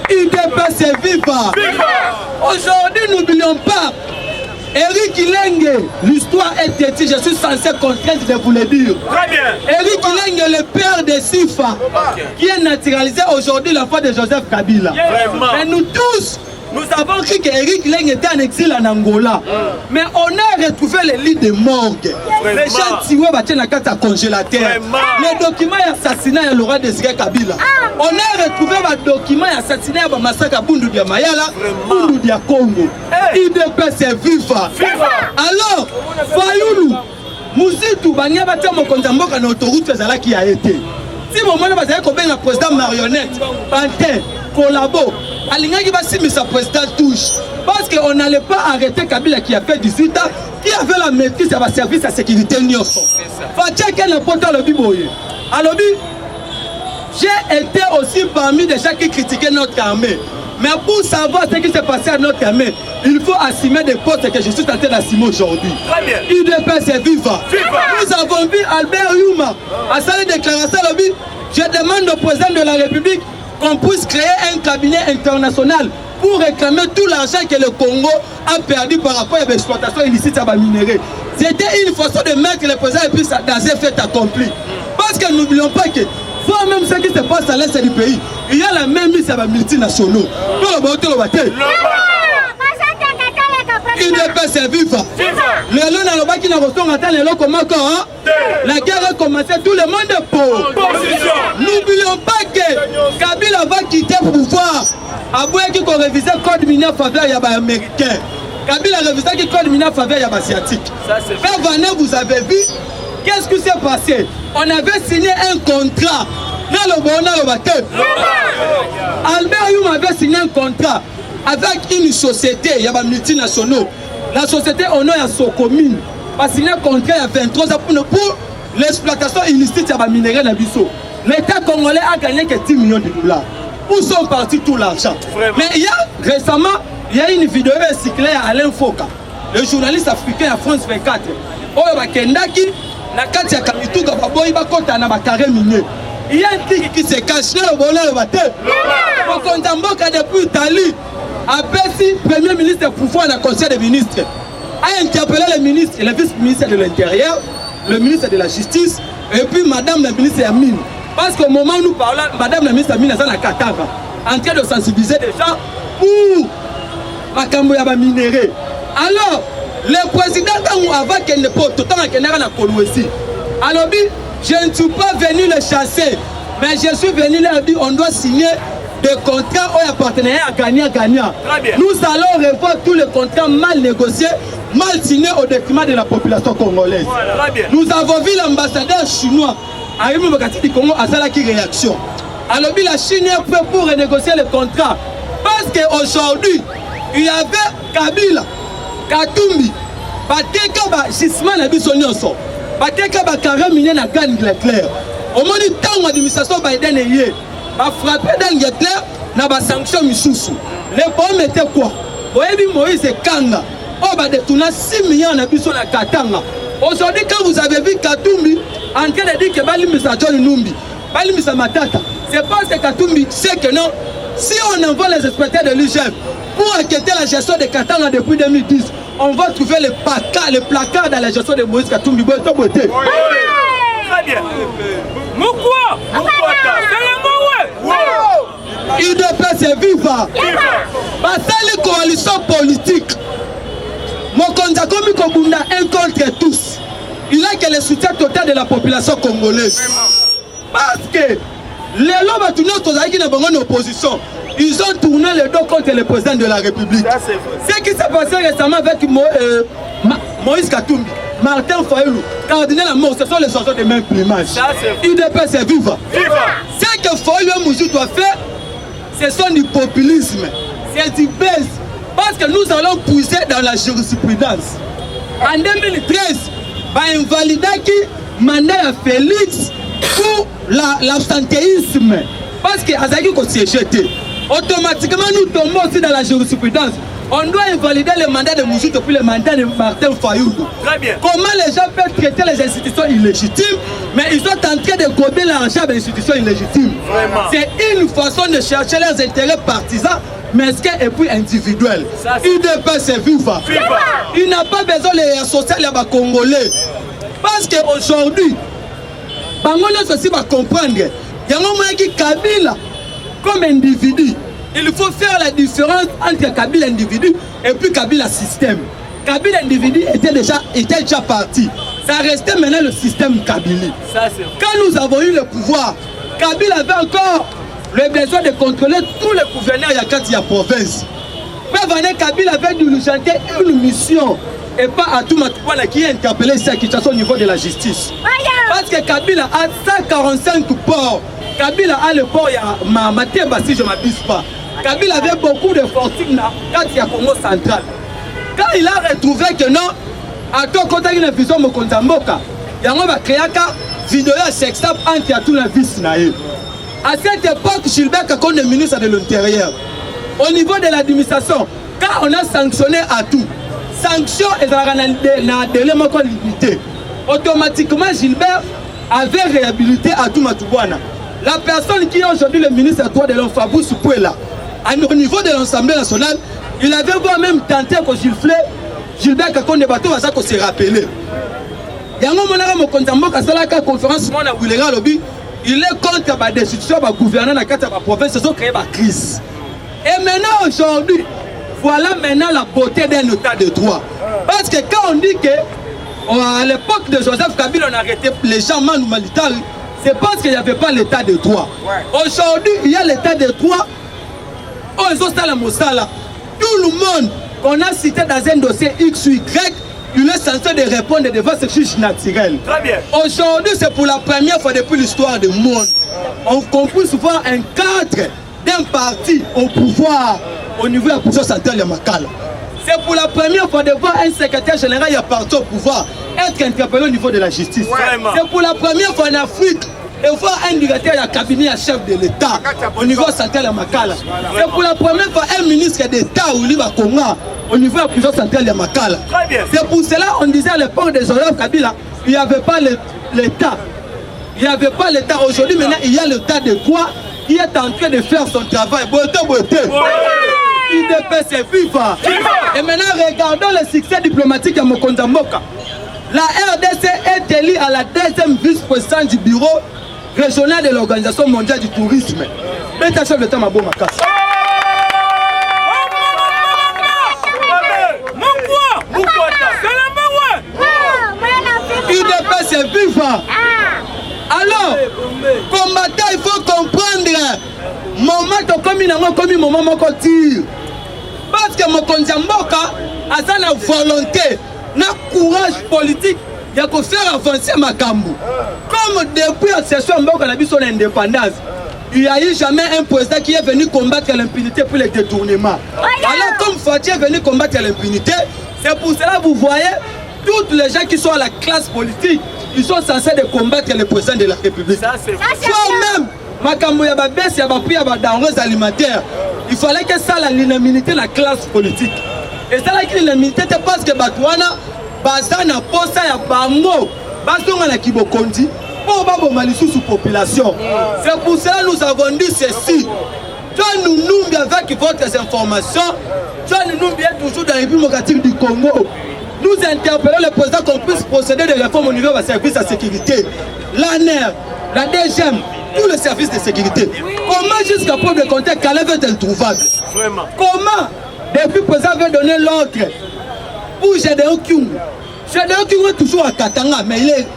UDPS, c'est viva. Aujourd'hui, n'oublions pas, Eric Ilenge, l'histoire est éthique, je suis censé contraindre de vous le dire. Très bien. Eric Ilenge, le père de Sifa, qui est naturalisé aujourd'hui l'enfant de Joseph Kabila. Mais nous tous, nous avons cru qu'Eric Ilenge était en exil en Angola. Mais on a retrouvé les lits de morgue. Les gens tirés dans la carte à congélateur. Les documents d'assassinat de Laurent Désiré Kabila. On a retrouvé les documents d'assassinat de Massaka Bundu Dia Mayala, Bundu Dia Congo. UDPS, c'est viva. Alors, Fayoulou, Mouzitou, Banya Batia Mokonzamboka na autoroute Zala qui a été. Si vous voulez, vous avez un président marionnette, Pantin, Collabo, Alingaki va signer sa président touche. Parce qu'on n'allait pas arrêter Kabila qui a fait 18 ans, qui avait la maîtrise de la service à sécurité Nyonso. Fatia qui est l'important le biboye. Alors, j'ai été aussi parmi des gens qui critiquaient notre armée. Mais pour savoir ce qui s'est passé à notre armée, il faut assumer des postes que je suis tenté d'assumer aujourd'hui. UDPS, c'est viva. Nous avons vu Albert Youma à sa déclaration. Je demande au président de la République qu'on puisse créer un cabinet international pour réclamer tout l'argent que le Congo a perdu par rapport à l'exploitation illicite de la minerai. C'était une façon de mettre le président et puis dans un fait accompli. Parce que n'oublions pas que voir même ce qui se passe à l'est du pays, il y a la même mise à la multinationaux. UDPS, c'est viva. La guerre a commencé, tout le monde est pauvre. N'oublions pas que Kabila va quitter le pouvoir. Après qu'il a révisé le code minier en faveur des Américains. Kabila a révisé le code minier en faveur des Asiatiques. Frère Vanet, vous avez vu, qu'est-ce qui s'est passé? On avait signé un contrat. Albert Youm avait signé un contrat avec une société, il y a des multinationaux. La société Ono et Socomine a signé un contrat il y a 23 ans pour l'exploitation illicite de minerais dans Bissau. L'État congolais a gagné que 10 millions de dollars. Où sont partis tout l'argent? Mais il y a récemment, il y a une vidéo recyclée à Alain Foka, le journaliste africain à France 24. Il y a un truc qui se cache dans le bonheur. Au Konzamboka depuis Italie, Appesi premier ministre pouvoir dans le conseil des ministres. A interpellé le ministre, le vice-ministre de l'Intérieur, le ministre de la Justice, et puis madame la ministre Amine. Parce qu'au moment où nous parlons, madame la ministre Amine est à Katanga, en train de sensibiliser les gens pour la minéraux. Alors, le président, avant qu'elle ne porte autant qu'elle n'a pas de alors, je ne suis pas venu le chasser, mais je suis venu leur dire on doit signer des contrats où il y a partenariat gagnant-gagnant. Nous allons revoir tous les contrats mal négociés, mal signés au détriment de la population congolaise. Nous avons vu l'ambassadeur chinois, Aïmou Bakati du Congo, à Salaki réaction. Alors, la Chine est prête pour renégocier les contrats. Parce qu'aujourd'hui, il y avait Kabila, Katumbi, Bateka, Gisman, Abissonioso, Bateka, Bakara, Mine, Nagan, Leclerc. Au moment du temps où l'administration Biden est liée, va frapper dans l'Angleterre, n'a pas sanction Missoussou. Les problèmes étaient quoi? Vous voyez, Moïse et Kanga, on va détourner 6 millions d'habitants à Katanga. Aujourd'hui, quand vous avez vu Katumbi en train de dire que Balimisa John Numbi, Balimisa Matata, c'est parce que Katumbi sait que non, si on envoie les inspecteurs de l'UGF pour enquêter la gestion de Katanga depuis 2010, on va trouver les placards dans la gestion de Moïse Katumbi. Très bien. Moukwa UDPS est viva. Basali coalition politique. Mokonza Komi Kobunda un contre tous. Il a que le soutien total de la population congolaise. Parce que les lobes qui n'ont pas d'opposition, ils ont tourné le dos contre le président de la République. Ce qui s'est passé récemment avec Moïse Katumbi, Martin Fayoulou, cardinal à mort, ce sont les oiseaux de même plumage. UDPS est viva. Ce que Fayoulou Mouzou doit faire, ce sont du populisme, c'est du baisse. Parce que nous allons puiser dans la jurisprudence. En 2013, va invalider le mandat à Félix pour l'absentéisme. Parce que Azaki Kossiécheté, automatiquement nous tombons aussi dans la jurisprudence. On doit invalider le mandat de Mouzou depuis le mandat de Martin Fayoulou. Très bien. Comment les gens peuvent traiter les institutions illégitimes, mais ils sont en train de gober l'argent des institutions illégitimes. C'est une façon de chercher leurs intérêts partisans, mesquins et puis individuels. UDPS est viva. Il n'a pas besoin de associer les Congolais. Parce qu'aujourd'hui, Bangolos aussi va comprendre. Il y a un moment qui Kabila, comme individu, il faut faire la différence entre Kabila individu et puis Kabila système. Kabila individu était déjà parti. Ça restait maintenant le système Kabila. Quand nous avons eu le pouvoir, Kabila avait encore le besoin de contrôler tous les gouverneurs de la province. Mais Kabila avait dû nous chanter une mission et pas à tout Matouana qui est interpellé cette situation au niveau de la justice. Parce que Kabila a 145 ports. Kabila a le port à Mateba si je ne m'abuse pas. Kabila avait beaucoup de fortune quand il y a Congo central. Quand il a retrouvé que non, à tout côté il y a une vision de Konzamboka, il y a un créé une vidéo sextape entre tous les vices. À cette époque, Gilbert Kakon est ministre de l'Intérieur. Au niveau de l'administration, quand on a sanctionné à tout, sanction est dans un délai limité. Automatiquement, Gilbert avait réhabilité à tout Matouana. La personne qui est aujourd'hui le ministre des droits de l'homme, Fabrice Pouela, au niveau de l'Assemblée nationale, il avait même tenté que Gilbert Kakon de Bateau va se rappeler. Il y a un moment où on a une conférence, il est contre la destitution du gouvernement dans la province, ils ont créé la crise. Et maintenant, aujourd'hui, voilà maintenant la beauté d'un état de droit. Parce que quand on dit que à l'époque de Joseph Kabila, on a arrêté les gens malitaires, c'est parce qu'il n'y avait pas l'état de droit. Aujourd'hui, il y a l'état de droit. Oh, ils ont la Moussala. Tout le monde qu'on a cité dans un dossier X ou Y, il est censé de répondre devant ce juge naturel. Très bien. Aujourd'hui, c'est pour la première fois depuis l'histoire du monde. On comprend souvent un cadre d'un parti au pouvoir au niveau de la position centrale de Makala. C'est pour la première fois de voir un secrétaire général et un parti au pouvoir être interpellé au niveau de la justice. C'est pour la première fois en Afrique de voir un directeur et un cabinet à chef de l'État au niveau central de Makala. C'est pour la première fois un ministre d'État au niveau de Congo au niveau de la prison centrale de Makala. C'est pour cela qu'on disait à l'époque de Joseph Kabila, il n'y avait pas l'État. Il n'y avait pas l'État. Aujourd'hui, maintenant, il y a l'État de droit qui est en train de faire son travail. UDPS viva. Et maintenant, regardons le succès diplomatique à Mokonza Mboka. La RDC est élue à la deuxième vice-présidente du bureau régional de l'Organisation mondiale du tourisme. Beta chef de temps Mabo Makassa. UDPS est vivant. Alors, combattant, il faut comprendre. Moment comme moment tire. Parce que Mokonza Mboka a la volonté, na courage politique, il y a faire avancer Makambu. Comme depuis la session Mboka a son indépendance, il n'y a eu jamais un président qui est venu combattre l'impunité pour les détournements. Alors comme Fatih est venu combattre l'impunité, c'est pour cela que vous voyez tous les gens qui sont à la classe politique, ils sont censés de combattre le président de la République. Soit même, Makambu ya babesi ya bapi ya denrées alimentaires, il fallait que ça l'unanimité de la classe politique. Et ça l'unanimité c'est parce que Batouana, basa na posa ya bango, basonga na kibokondi, pour baboma lisusu population. C'est pour cela que nous avons dit ceci. Toi nous nous avec votre information, toi nous nous toujours dans les pays démocratiques du Congo. Nous interpellons le président qu'on puisse procéder des réformes au niveau du service de sécurité. L'ANER, la DGM, tous les services de sécurité. Comment jusqu'à preuve de compter Calais est introuvable? Comment depuis le président veut donner l'ordre pour Gédéon Kyungu? Gédéon Kyungu est toujours à Katanga, mais il est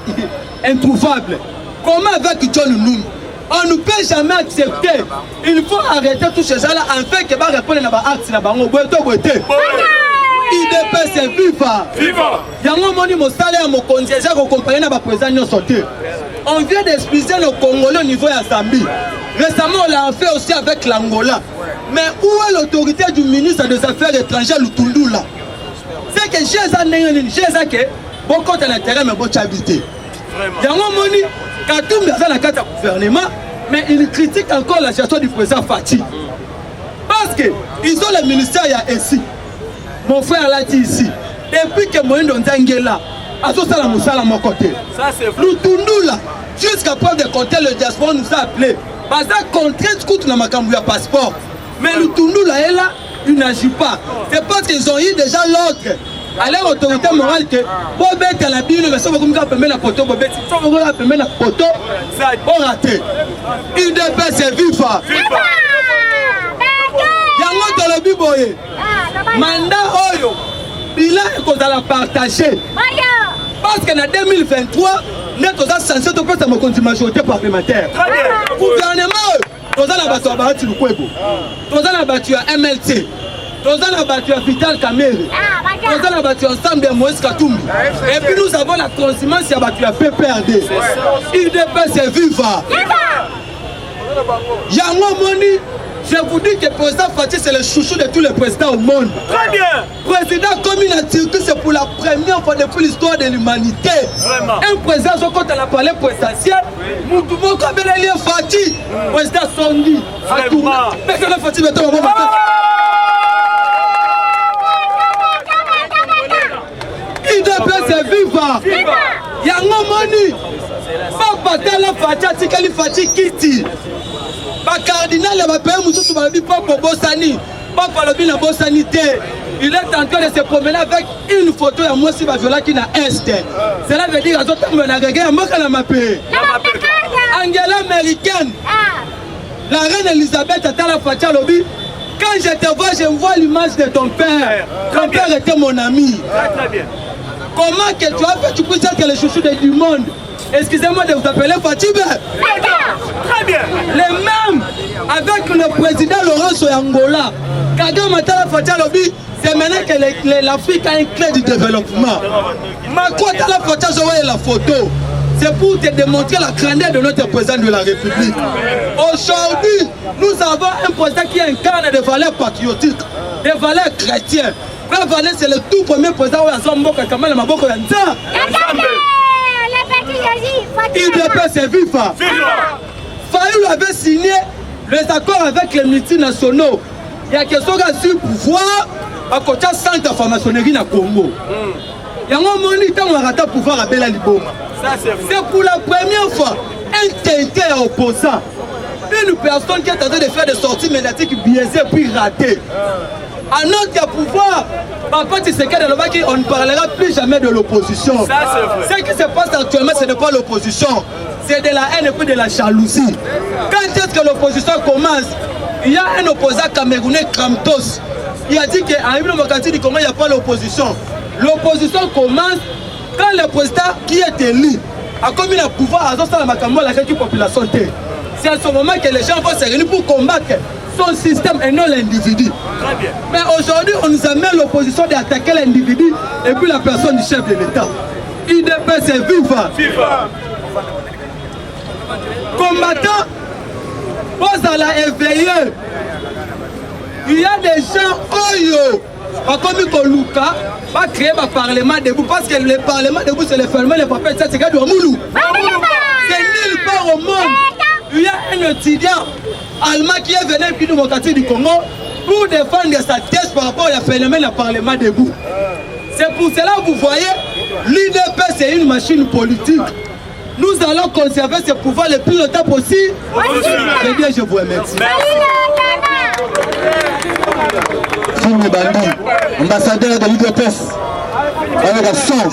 introuvable. Comment avec John Noum? On ne peut jamais accepter. Il faut arrêter tous ces gens-là afin que va répondre à l'acte na bango boité. IDPS c'est viva. Yango moni mo salaire mo conseiller ko accompagner na ba président nyo sauté. On vient d'expulser nos Congolais au niveau de Zambie. Récemment on l'a fait aussi avec l'Angola. Mais où est l'autorité du ministre des Affaires étrangères Lutundula? C'est que j'ai ça que beaucoup de l'intérêt mais beaucoup habité. Yango moni Katumbi a la carte du gouvernement mais il critique encore la gestion du président Fatih. Parce que ils ont le ministère ici. Mon frère l'a dit ici, depuis que Moïse Nzangela a tout ça la moussala à mon côté. Lutundula, jusqu'à preuve de compter, le diaspora nous a appelé. Parce que contrainte coûte dans ma cambouille passeport. Mais Lutundula est là, il n'agit pas. C'est parce qu'ils ont eu déjà l'ordre. À leur autorité morale que pour mettre la Bible, mais ça va comme ça, la photo, ça va comme la photo, on raté. UDPS c'est viva. Yango dans le Bible. Mandat Oyo, bilan est à partager. Parce qu'en 2023, nous sommes censés de faire une majorité parlementaire. Le gouvernement, nous avons battu le Kwebo, nous avons battu MLC, nous avons battu Vital Kamere, nous avons battu ensemble de Moïse Katumbi. Et puis nous avons la transhumance qui a battu la PPRD. UDPS c'est viva. Yango Moni. Je vous dis que le président Fatih c'est le chouchou de tous les présidents au monde. Très bien. Président comme il a Turquie, c'est pour la première fois depuis l'histoire de l'humanité. Vraiment. Un président, quand on a parlé présidentiel, nous pouvons comme il est Fatih. Président Sondi. Vraiment. Mais que le Fatih maintenant on va UDPS c'est viva. Yango Moni. Pas battre la Fatih, Tikali Fatih Kiti. Ba cardinal va payer mususu ba bi papa Bosani. Papa lobi na Bosani te. Il est en train de se promener avec une photo ya moi si ba viola qui na est. Cela veut dire azoto na reggae mboka na mape. Angela américaine. La reine Elisabeth a la Fatia lobi. Quand je te vois, je vois l'image de ton père. Ton père était mon ami. Très bien. Comment que tu as fait, tu peux dire que le chouchou du monde. Excusez-moi de vous appeler Fatih. Très bien. Les mêmes avec le président Laurent Soyangola. Kagame Matala Fatih Lobi, c'est maintenant que l'Afrique a une clé du développement. Macron Matala Fatih, je vois la photo. C'est pour te démontrer la grandeur de notre président de la République. Aujourd'hui, nous avons un président qui incarne des valeurs patriotiques, des valeurs chrétiennes. La valeur, c'est le tout premier président où il y a Zamboka Kamala Maboko Yanza. UDPS c'est viva. Fayoulou avait signé les accords avec les multinationaux. Il y a question de pouvoir à côté de centre de franc-maçonnerie dans le Congo. Il y a un moment où on a pouvoir à Bela Liboma. C'est pour la première fois un tinté opposant. une personne qui est en train de faire des sorties médiatiques biaisées puis ratées. À notre pouvoir, Papa Tshisekedi Lobaki, on ne parlera plus jamais de l'opposition. Ce qui se passe actuellement, ce n'est pas l'opposition, c'est de la haine et puis de la jalousie. Quand est-ce que l'opposition commence? Il y a un opposant camerounais, Kramtos. Il a dit qu'à Ibn Makati du Congo, il n'y a pas l'opposition. L'opposition commence quand le président qui est élu a commis le pouvoir à la population. C'est à ce moment que les gens vont se réunir pour combattre son système et non l'individu. Mais aujourd'hui, on nous amène l'opposition d'attaquer l'individu et puis la personne du chef de l'État. IDP, c'est viva. Combattant, vous allez éveiller. Il y a des gens, comme Koluka, va créer un parlement debout parce que le parlement debout, c'est le ferment, le papier, c'est de Moulou. C'est nulle part au monde. Il y a un étudiant allemand qui est venu du démocratique du Congo pour défendre sa thèse par rapport au phénomène du parlement debout. C'est pour cela que vous voyez, l'IDP c'est une machine politique. Nous allons conserver ce pouvoir le plus longtemps possible. Eh bien, je vous remercie. Ambassadeur de l'UDPS. Avec 100.